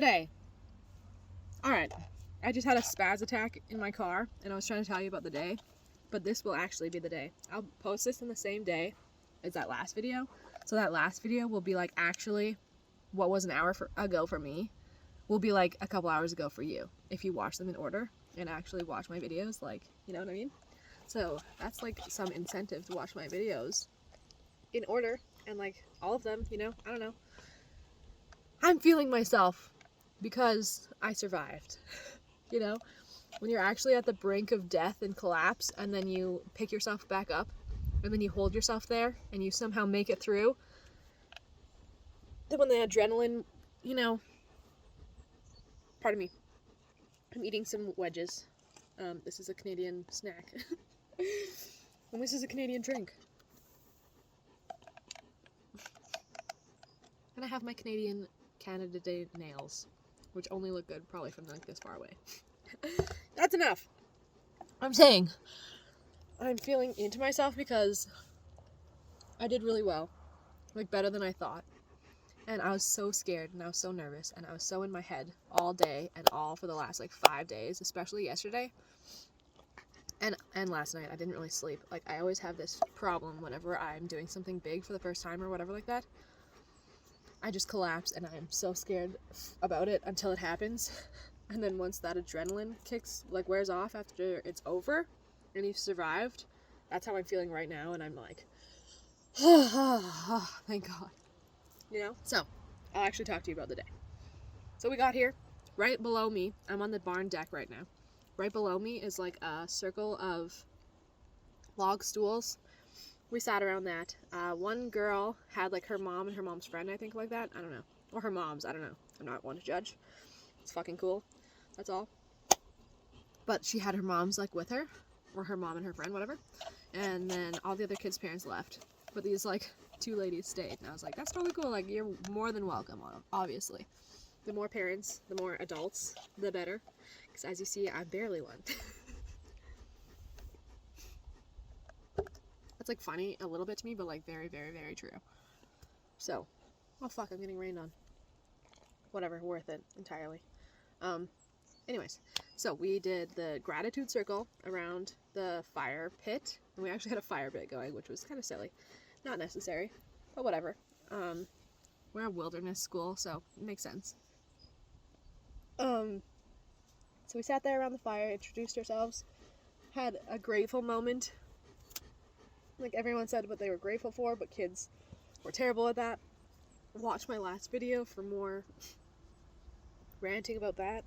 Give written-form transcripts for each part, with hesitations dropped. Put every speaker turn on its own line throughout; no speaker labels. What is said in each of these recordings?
The day. Alright, I just had a spaz attack in my car, and I was trying to tell you about the day, but this will actually be the day. I'll post this in the same day as that last video, so that last video will be like actually what was an hour ago for me will be like a couple hours ago for you, if you watch them in order and actually watch my videos, like, you know what I mean? So that's like some incentive to watch my videos in order, and like all of them, you know, I don't know. I'm feeling myself because I survived. You know, when you're actually at the brink of death and collapse, and then you pick yourself back up, and then you hold yourself there, and you somehow make it through. Then when the adrenaline, you know, pardon me, I'm eating some wedges. This is a Canadian snack. And this is a Canadian drink. And I have my Canadian Canada Day nails, which only look good probably from like this far away. That's enough. I'm saying I'm feeling into myself because I did really well, like better than I thought. And I was so scared and I was so nervous and I was so in my head all day and all for the last like 5 days, especially yesterday. And last night I didn't really sleep. Like, I always have this problem whenever I'm doing something big for the first time or whatever like that. I just collapse and I'm so scared about it until it happens. And then once that adrenaline wears off after it's over and you've survived, that's how I'm feeling right now. And I'm like, thank God. You know? So, I'll actually talk to you about the day. So we got here, right below me, I'm on the barn deck right now. Right below me is like a circle of log stools. We sat around that. One girl had like her mom and her mom's friend, I think, like that. I don't know. Or her mom's, I don't know. I'm not one to judge. It's fucking cool. That's all. But she had her mom's like with her, or her mom and her friend, whatever. And then all the other kids' parents left. But these like 2 ladies stayed. And I was like, that's totally cool. Like, you're more than welcome, obviously. The more parents, the more adults, the better. Because as you see, I'm barely one. That's like funny a little bit to me, but like very, very, very true. So, oh fuck, I'm getting rained on. Whatever, worth it entirely. Anyways, so we did the gratitude circle around the fire pit, and we actually had a fire pit going, which was kind of silly. Not necessary, but whatever. We're a wilderness school, so it makes sense. So we sat there around the fire, introduced ourselves, had a grateful moment. Like, everyone said what they were grateful for, but kids were terrible at that. Watch my last video for more ranting about that.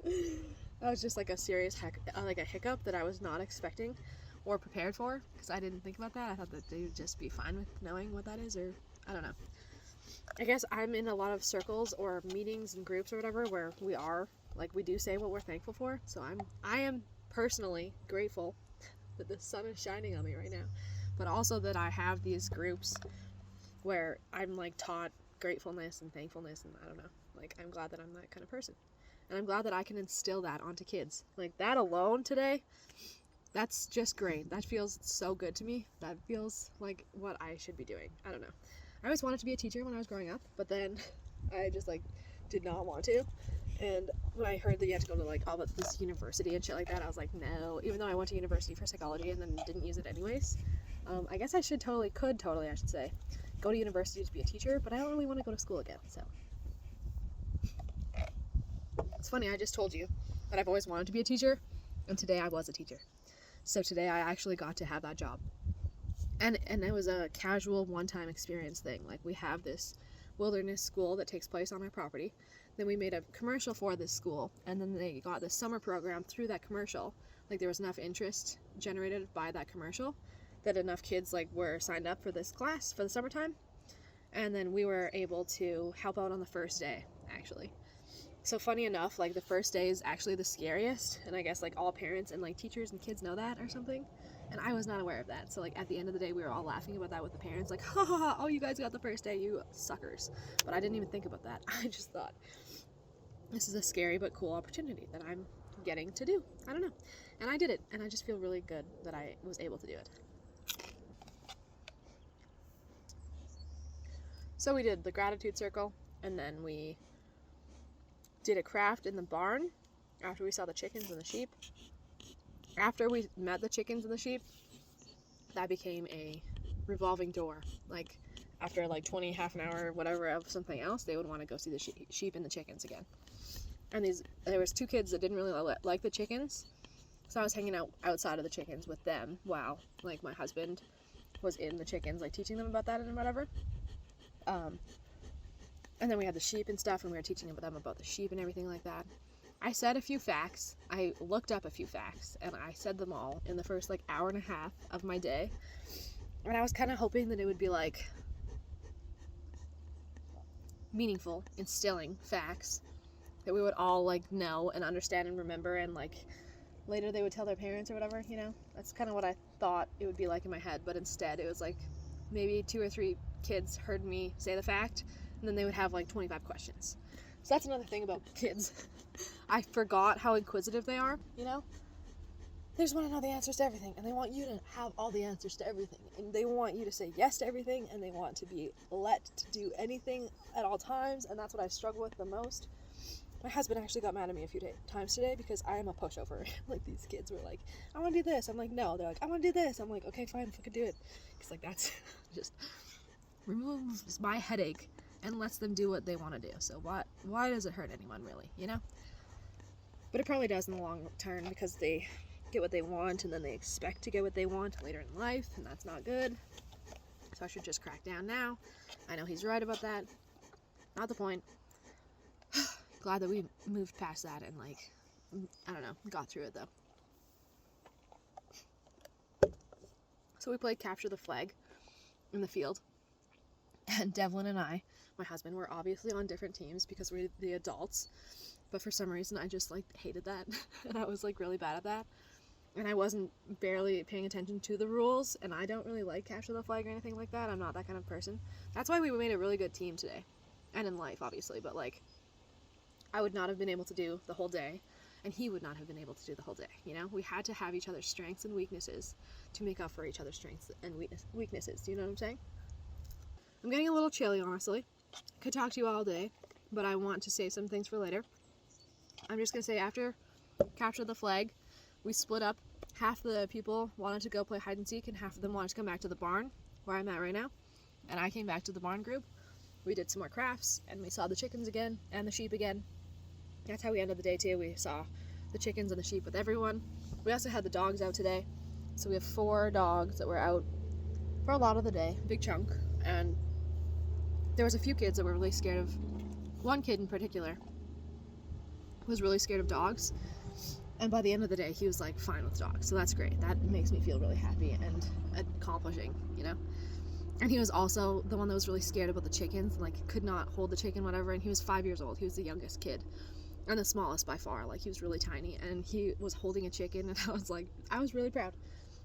That was just like a serious hiccup that I was not expecting or prepared for, because I didn't think about that. I thought that they would just be fine with knowing what that is, or I don't know. I guess I'm in a lot of circles or meetings and groups or whatever where we do say what we're thankful for. So I am personally grateful that the sun is shining on me right now, but also that I have these groups where I'm like taught gratefulness and thankfulness, and I don't know, like, I'm glad that I'm that kind of person, and I'm glad that I can instill that onto kids. Like, that alone today, that's just great. That feels so good to me. That feels like what I should be doing. I don't know. I always wanted to be a teacher when I was growing up, but then I just like did not want to. And when I heard that you had to go to like all but this university and shit like that, I was like, no. Even though I went to university for psychology and then didn't use it anyways, I guess I should totally go to university to be a teacher, but I don't really want to go to school again. So it's funny, I just told you that I've always wanted to be a teacher, and today I was a teacher. So today I actually got to have that job. And it was a casual one-time experience thing. Like, we have this wilderness school that takes place on our property. Then we made a commercial for this school, and then they got this summer program through that commercial. Like, there was enough interest generated by that commercial that enough kids like were signed up for this class for the summertime. And then we were able to help out on the first day, actually. So funny enough, like, the first day is actually the scariest, and I guess like all parents and like teachers and kids know that or something. And I was not aware of that. So like at the end of the day, we were all laughing about that with the parents, like, ha ha ha, oh, you guys got the first day, you suckers. But I didn't even think about that. I just thought, this is a scary but cool opportunity that I'm getting to do. I don't know. And I did it, and I just feel really good that I was able to do it. So we did the gratitude circle, and then we did a craft in the barn after we saw the chickens and the sheep. After we met the chickens and the sheep, that became a revolving door. Like, after like 20, half an hour, whatever, of something else, they would want to go see the sheep and the chickens again. And there was 2 kids that didn't really like the chickens, so I was hanging out outside of the chickens with them while, like, my husband was in the chickens, like, teaching them about that and whatever. And then we had the sheep and stuff, and we were teaching them about the sheep and everything like that. I said a few facts. I looked up a few facts, and I said them all in the first, like, hour and a half of my day. And I was kind of hoping that it would be, like, meaningful, instilling facts that we would all, like, know and understand and remember, and, like, later they would tell their parents or whatever, you know? That's kind of what I thought it would be like in my head, but instead it was, like, maybe 2 or 3 kids heard me say the fact, and then they would have, like, 25 questions. So that's another thing about kids. I forgot how inquisitive they are, you know? They just want to know the answers to everything, and they want you to have all the answers to everything, and they want you to say yes to everything, and they want to be let to do anything at all times, and that's what I struggle with the most. My husband actually got mad at me a few times today because I am a pushover. Like, these kids were like, I want to do this. I'm like, no. They're like, I want to do this. I'm like, okay, fine, fucking do it. Because, like, that's just removes my headache and lets them do what they want to do. So why does it hurt anyone, really, you know? But it probably does in the long term, because they get what they want, and then they expect to get what they want later in life, and that's not good. So I should just crack down now. I know he's right about that. Not the point. Glad that we moved past that and, like, I don't know, got through it, though. So we played Capture the Flag in the field, and Devlin and I, my husband, were obviously on different teams because we're the adults, but for some reason I just, like, hated that, and I was, like, really bad at that, and I wasn't barely paying attention to the rules, and I don't really like Capture the Flag or anything like that. I'm not that kind of person. That's why we made a really good team today, and in life, obviously, but, like, I would not have been able to do the whole day, and he would not have been able to do the whole day, you know? We had to have each other's strengths and weaknesses to make up for each other's strengths and weaknesses, do you know what I'm saying? I'm getting a little chilly, honestly. Could talk to you all day, but I want to save some things for later. I'm just going to say, after Capture the Flag, we split up. Half the people wanted to go play hide and seek, and half of them wanted to come back to the barn, where I'm at right now, and I came back to the barn group. We did some more crafts, and we saw the chickens again, and the sheep again. That's how we ended the day too. We saw the chickens and the sheep with everyone. We also had the dogs out today. So we have 4 dogs that were out for a lot of the day, big chunk. And there was a few kids that were really scared of, one kid in particular was really scared of dogs. And by the end of the day, he was, like, fine with dogs. So that's great. That makes me feel really happy and accomplishing, you know? And he was also the one that was really scared about the chickens, and, like, could not hold the chicken, whatever. And he was 5 years old. He was the youngest kid. And the smallest by far. Like, he was really tiny, and he was holding a chicken, and I was really proud.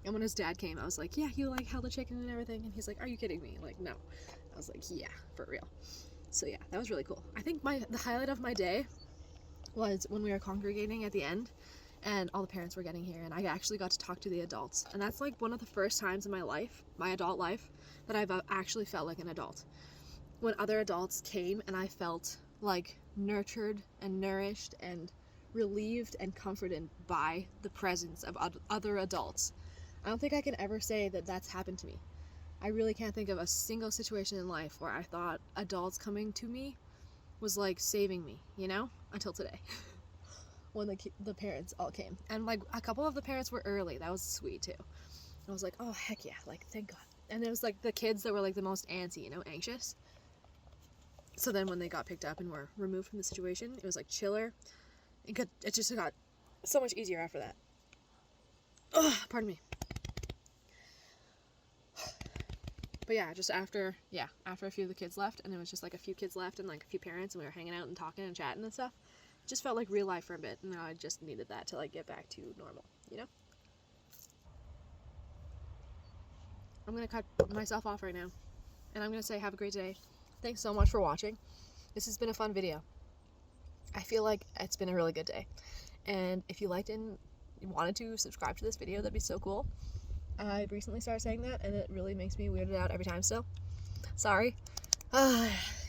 And when his dad came, I was like, yeah, he, like, held a chicken and everything, and he's like, are you kidding me? Like, no. I was like, yeah, for real. So yeah, that was really cool. I think the highlight of my day was when we were congregating at the end, and all the parents were getting here, and I actually got to talk to the adults. And that's, like, one of the first times in my life, my adult life, that I've actually felt like an adult. When other adults came, and I felt, like, nurtured and nourished and relieved and comforted by the presence of other adults. I don't think I can ever say that that's happened to me. I really can't think of a single situation in life where I thought adults coming to me was, like, saving me, you know, until today. When the parents all came, and, like, a couple of the parents were early. That was sweet too. I was like, oh heck yeah, like, thank God. And it was, like, the kids that were, like, the most antsy, you know, anxious. So then when they got picked up and were removed from the situation, it was, like, chiller. It just got so much easier after that. Ugh, pardon me. But yeah, just after a few of the kids left, and it was just, like, a few kids left and, like, a few parents, and we were hanging out and talking and chatting and stuff. It just felt like real life for a bit, and now I just needed that to, like, get back to normal, you know? I'm gonna cut myself off right now, and I'm gonna say have a great day. Thanks so much for watching. This has been a fun video. I feel like it's been a really good day. And if you liked it and you wanted to subscribe to this video, that'd be so cool. I recently started saying that, and it really makes me weirded out every time still. Sorry.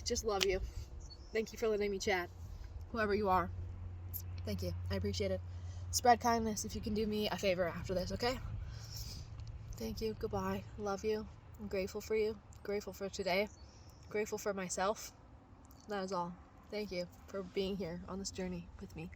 Just love you. Thank you for letting me chat. whoever you are. Thank you. I appreciate it. Spread kindness if you can do me a favor after this, okay? Thank you. Goodbye. Love you. I'm grateful for you. Grateful for today. Grateful for myself. That is all. Thank you for being here on this journey with me.